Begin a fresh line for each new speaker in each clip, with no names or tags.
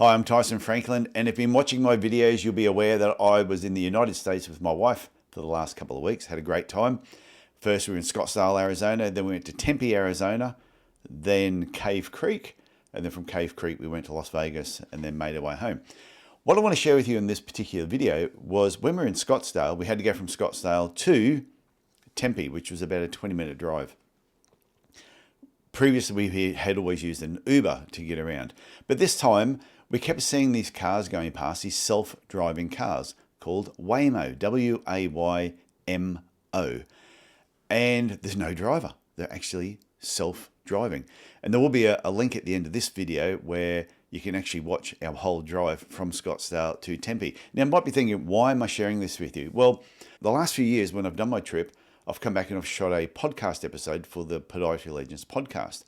Hi, I'm Tyson Franklin, and if you've been watching my videos, you'll be aware that I was in the United States with my wife for the last couple of weeks. Had a great time. First, we were in Scottsdale, Arizona. Then we went to Tempe, Arizona. Then Cave Creek. And then from Cave Creek, we went to Las Vegas and then made our way home. What I want to share with you in this particular video was when we were in Scottsdale, we had to go from Scottsdale to Tempe, which was about a 20-minute drive. Previously, we had always used an Uber to get around. But this time, we kept seeing these cars going past, these self-driving cars called WAYMO, W-A-Y-M-O. And there's no driver. They're actually self-driving. And there will be a link at the end of this video where you can actually watch our whole drive from Scottsdale to Tempe. Now, you might be thinking, why am I sharing this with you? Well, the last few years when I've done my trip, I've come back and I've shot a podcast episode for the Podiatry Legends podcast.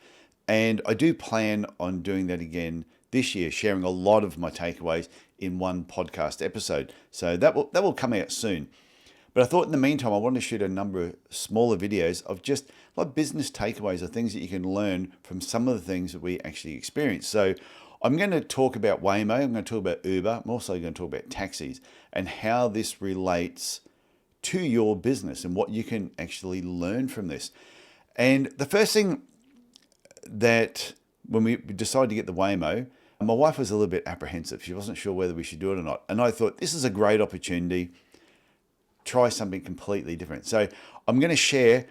And I do plan on doing that again this year, sharing a lot of my takeaways in one podcast episode. So that will come out soon. But I thought in the meantime, I wanted to shoot a number of smaller videos of just like business takeaways or things that you can learn from some of the things that we actually experience. So I'm going to talk about WAYMO, I'm going to talk about Uber, I'm also going to talk about taxis and how this relates to your business and what you can actually learn from this. And the first thing that when we decided to get the WAYMO, my wife was a little bit apprehensive. She wasn't sure whether we should do it or not. And I thought, this is a great opportunity. Try something completely different. So I'm going to share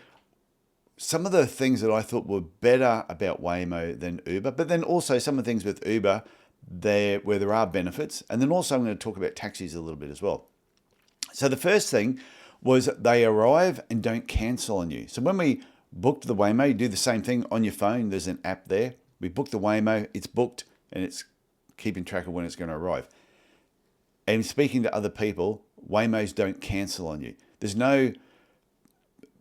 some of the things that I thought were better about WAYMO than Uber, but then also some of the things with Uber where there are benefits. And then also I'm going to talk about taxis a little bit as well. So the first thing was they arrive and don't cancel on you. So when we booked the WAYMO, you do the same thing on your phone. There's an app there. We booked the WAYMO, it's booked, and it's keeping track of when it's going to arrive. And speaking to other people, WAYMOs don't cancel on you. There's no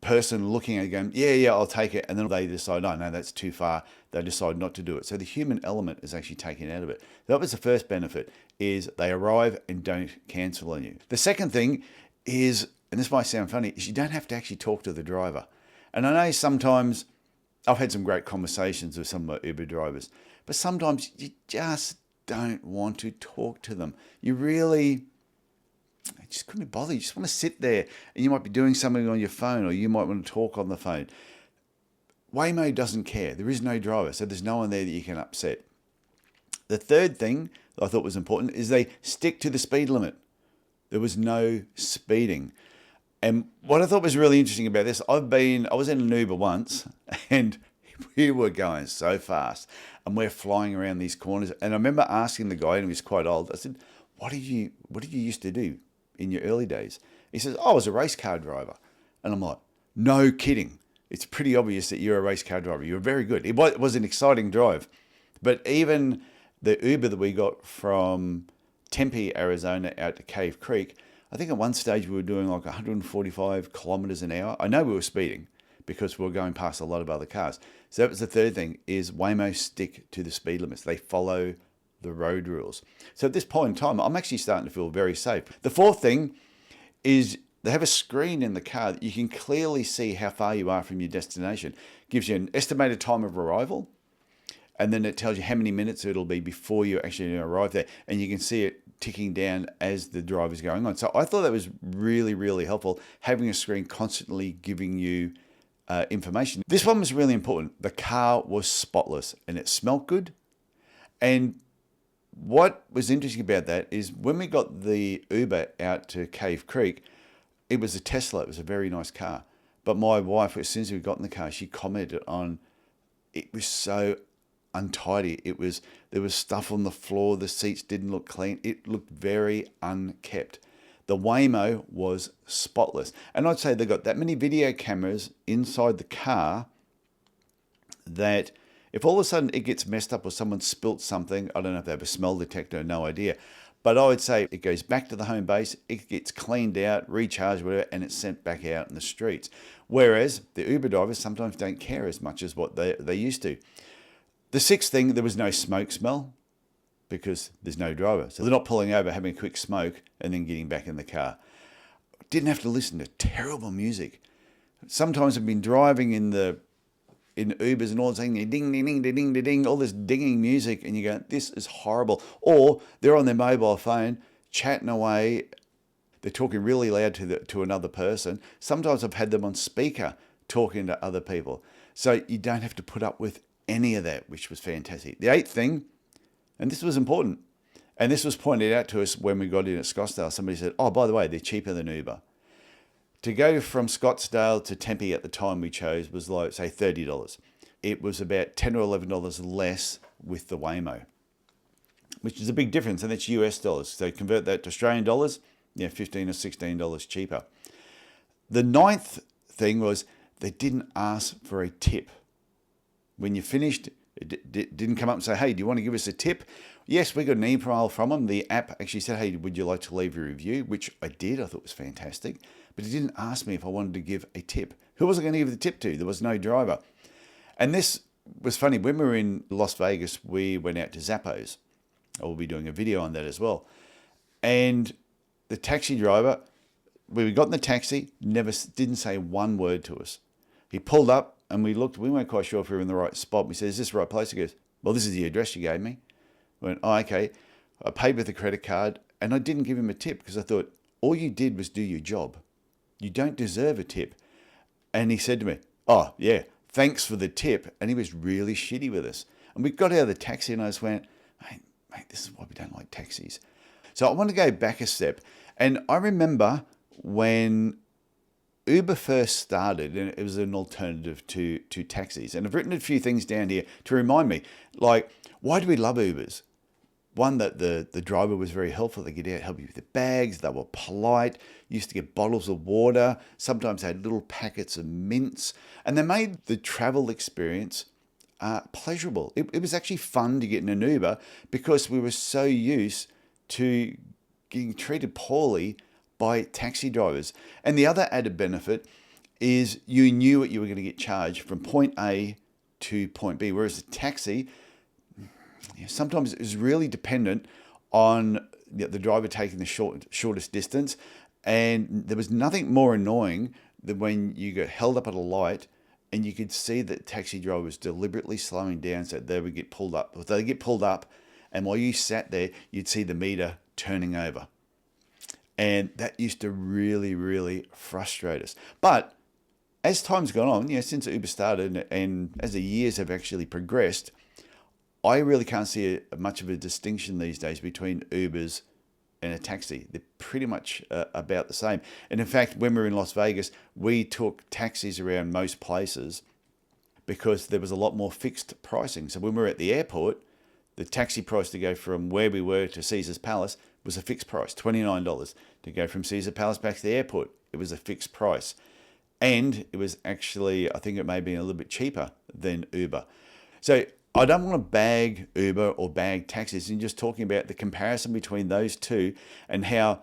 person looking at it going, yeah, I'll take it. And then they decide, oh, no, that's too far. They decide not to do it. So the human element is actually taken out of it. That was the first benefit, is they arrive and don't cancel on you. The second thing is, and this might sound funny, is you don't have to actually talk to the driver. And I know sometimes I've had some great conversations with some of my Uber drivers, but sometimes you just don't want to talk to them. You just couldn't be bothered. You just want to sit there and you might be doing something on your phone or you might want to talk on the phone. WAYMO doesn't care. There is no driver, so there's no one there that you can upset. The third thing that I thought was important is they stick to the speed limit. There was no speeding. And what I thought was really interesting about this, I was in an Uber once and we were going so fast and we're flying around these corners. And I remember asking the guy, and he was quite old, I said, what did you used to do in your early days? He says, oh, I was a race car driver. And I'm like, no kidding. It's pretty obvious that you're a race car driver. You're very good. It was an exciting drive. But even the Uber that we got from Tempe, Arizona out to Cave Creek, I think at one stage we were doing like 145 kilometers an hour. I know we were speeding because we were going past a lot of other cars. So that was the third thing, is WAYMO stick to the speed limits. They follow the road rules. So at this point in time, I'm actually starting to feel very safe. The fourth thing is they have a screen in the car that you can clearly see how far you are from your destination. It gives you an estimated time of arrival, and then it tells you how many minutes it'll be before you actually arrive there. And you can see it ticking down as the drive is going on. So I thought that was really, really helpful, having a screen constantly giving you information. This one was really important. The car was spotless and it smelled good. And what was interesting about that is when we got the Uber out to Cave Creek, it was a Tesla. It was a very nice car. But my wife, as soon as we got in the car, she commented on it was so untidy. There was stuff on the floor. The seats didn't look clean. It looked very unkept. The WAYMO was spotless. And I'd say they got that many video cameras inside the car that if all of a sudden it gets messed up or someone spilt something, I don't know if they have a smell detector, no idea. But I would say it goes back to the home base, it gets cleaned out, recharged, whatever, and it's sent back out in the streets. Whereas the Uber drivers sometimes don't care as much as what they used to. The sixth thing, there was no smoke smell because there's no driver. So they're not pulling over, having a quick smoke, and then getting back in the car. Didn't have to listen to terrible music. Sometimes I've been driving in the in Ubers and all the saying ding, ding, ding, ding, ding, ding, all this dinging music, and you go, this is horrible. Or they're on their mobile phone chatting away. They're talking really loud to another person. Sometimes I've had them on speaker talking to other people. So you don't have to put up with any of that, which was fantastic. The eighth thing, and this was important, and this was pointed out to us when we got in at Scottsdale. Somebody said, oh, by the way, they're cheaper than Uber. To go from Scottsdale to Tempe at the time we chose was like, say, $30. It was about $10 or $11 less with the Waymo, which is a big difference, and it's US dollars. So convert that to Australian dollars, $15 or $16 cheaper. The ninth thing was they didn't ask for a tip. When you finished, it didn't come up and say, hey, do you want to give us a tip? Yes, we got an email from them. The app actually said, hey, would you like to leave a review? Which I did. I thought was fantastic. But it didn't ask me if I wanted to give a tip. Who was I going to give the tip to? There was no driver. And this was funny. When we were in Las Vegas, we went out to Zappos. I will be doing a video on that as well. And the taxi driver, we got in the taxi, didn't say one word to us. He pulled up and we looked. We weren't quite sure if we were in the right spot. We said, is this the right place? He goes, well, this is the address you gave me. I went, oh, okay. I paid with a credit card and I didn't give him a tip because I thought, all you did was do your job. You don't deserve a tip. And he said to me, oh, yeah, thanks for the tip. And he was really shitty with us. And we got out of the taxi and I just went, mate, this is why we don't like taxis. So I want to go back a step. And I remember when Uber first started, and it was an alternative to taxis. And I've written a few things down here to remind me, like, why do we love Ubers? One, that the driver was very helpful. They could help you with the bags. They were polite. You used to get bottles of water. Sometimes they had little packets of mints. And they made the travel experience pleasurable. It was actually fun to get in an Uber because we were so used to getting treated poorly by taxi drivers. And the other added benefit is you knew what you were going to get charged from point A to point B, whereas a taxi, sometimes it was really dependent on the driver taking the shortest distance. And there was nothing more annoying than when you got held up at a light and you could see that taxi driver was deliberately slowing down so they would get pulled up. If they get pulled up, and while you sat there, you'd see the meter turning over. And that used to really, really frustrate us. But as time's gone on, since Uber started and as the years have actually progressed, I really can't see much of a distinction these days between Ubers and a taxi. They're pretty much about the same. And in fact, when we were in Las Vegas, we took taxis around most places because there was a lot more fixed pricing. So when we were at the airport, the taxi price to go from where we were to Caesar's Palace was a fixed price, $29. To go from Caesar's Palace back to the airport, it was a fixed price. And it was actually, I think it may have been a little bit cheaper than Uber. So I don't want to bag Uber or bag taxis. I'm just talking about the comparison between those two and how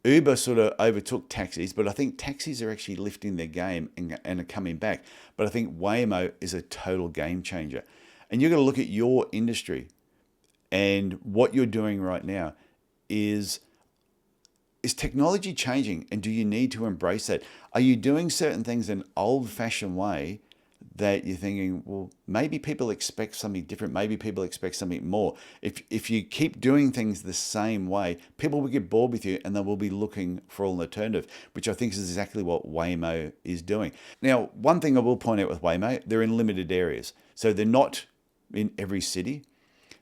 Uber sort of overtook taxis, but I think taxis are actually lifting their game and are coming back. But I think Waymo is a total game changer. And you've got to look at your industry and what you're doing right now. Is technology changing, and do you need to embrace that? Are you doing certain things in an old-fashioned way that you're thinking, well, maybe people expect something different, maybe people expect something more? If you keep doing things the same way, people will get bored with you and they will be looking for an alternative, which I think is exactly what Waymo is doing. Now, one thing I will point out with Waymo, they're in limited areas. So they're not in every city.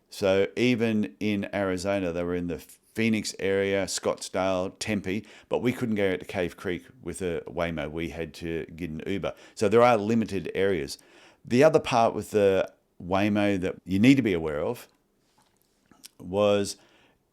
So even in Arizona, they were in the Phoenix area, Scottsdale, Tempe, but we couldn't go out to Cave Creek with a Waymo. We had to get an Uber. So there are limited areas. The other part with the Waymo that you need to be aware of was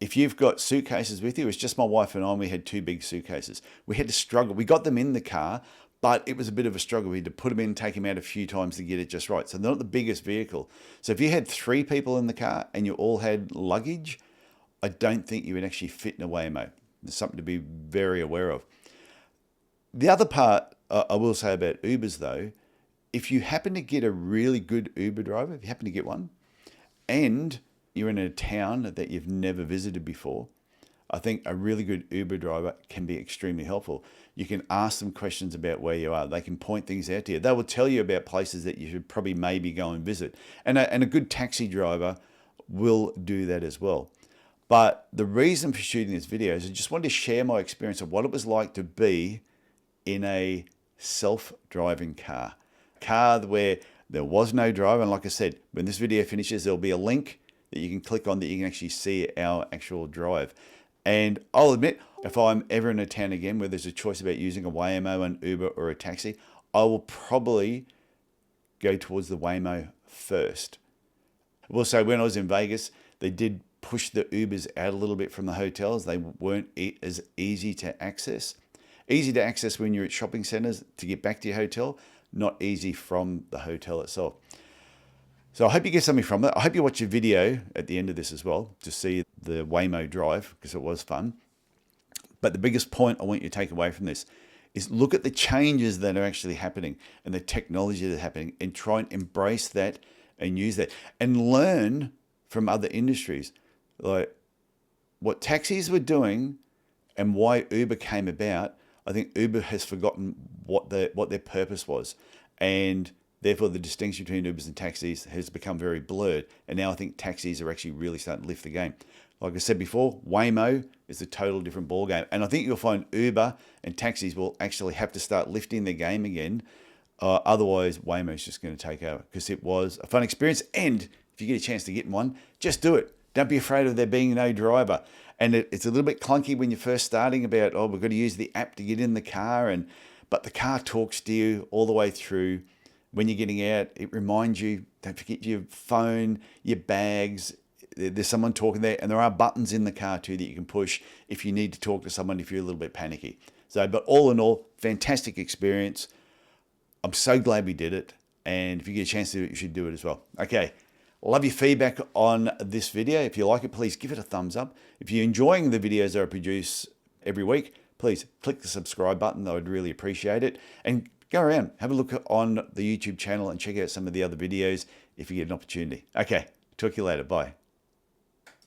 if you've got suitcases with you, it's just my wife and I, and we had 2 big suitcases. We had to struggle. We got them in the car, but it was a bit of a struggle. We had to put them in, take them out a few times to get it just right. So they're not the biggest vehicle. So if you had 3 people in the car and you all had luggage, I don't think you would actually fit in a Waymo. There's something to be very aware of. The other part I will say about Ubers though, if you happen to get a really good Uber driver, if you happen to get one, and you're in a town that you've never visited before, I think a really good Uber driver can be extremely helpful. You can ask them questions about where you are. They can point things out to you. They will tell you about places that you should probably maybe go and visit. And a good taxi driver will do that as well. But the reason for shooting this video is I just wanted to share my experience of what it was like to be in a self-driving car. A car where there was no driver. And like I said, when this video finishes, there'll be a link that you can click on that you can actually see our actual drive. And I'll admit, if I'm ever in a town again where there's a choice about using a WAYMO, an Uber, or a taxi, I will probably go towards the WAYMO first. I will say when I was in Vegas, they did push the Ubers out a little bit from the hotels. They weren't as easy to access. Easy to access when you're at shopping centers to get back to your hotel, not easy from the hotel itself. So I hope you get something from that. I hope you watch a video at the end of this as well to see the WAYMO drive, because it was fun. But the biggest point I want you to take away from this is look at the changes that are actually happening and the technology that's happening, and try and embrace that and use that and learn from other industries. Like what taxis were doing and why Uber came about. I think Uber has forgotten what their purpose was, and therefore the distinction between Ubers and taxis has become very blurred. And now I think taxis are actually really starting to lift the game. Like I said before, WAYMO is a total different ballgame. And I think you'll find Uber and taxis will actually have to start lifting their game again. Otherwise, WAYMO is just going to take over, because it was a fun experience. And if you get a chance to get in one, just do it. Don't be afraid of there being no driver. And it's a little bit clunky when you're first starting about, oh, we've got to use the app to get in the car. But the car talks to you all the way through. When you're getting out, it reminds you, don't forget your phone, your bags. There's someone talking there, and there are buttons in the car too that you can push if you need to talk to someone if you're a little bit panicky. So, but all in all, fantastic experience. I'm so glad we did it. And if you get a chance to do it, you should do it as well. Okay. Love your feedback on this video. If you like it, please give it a thumbs up. If you're enjoying the videos that I produce every week, please click the subscribe button. I would really appreciate it. And go around, have a look on the YouTube channel and check out some of the other videos if you get an opportunity. Okay, talk to you later. Bye.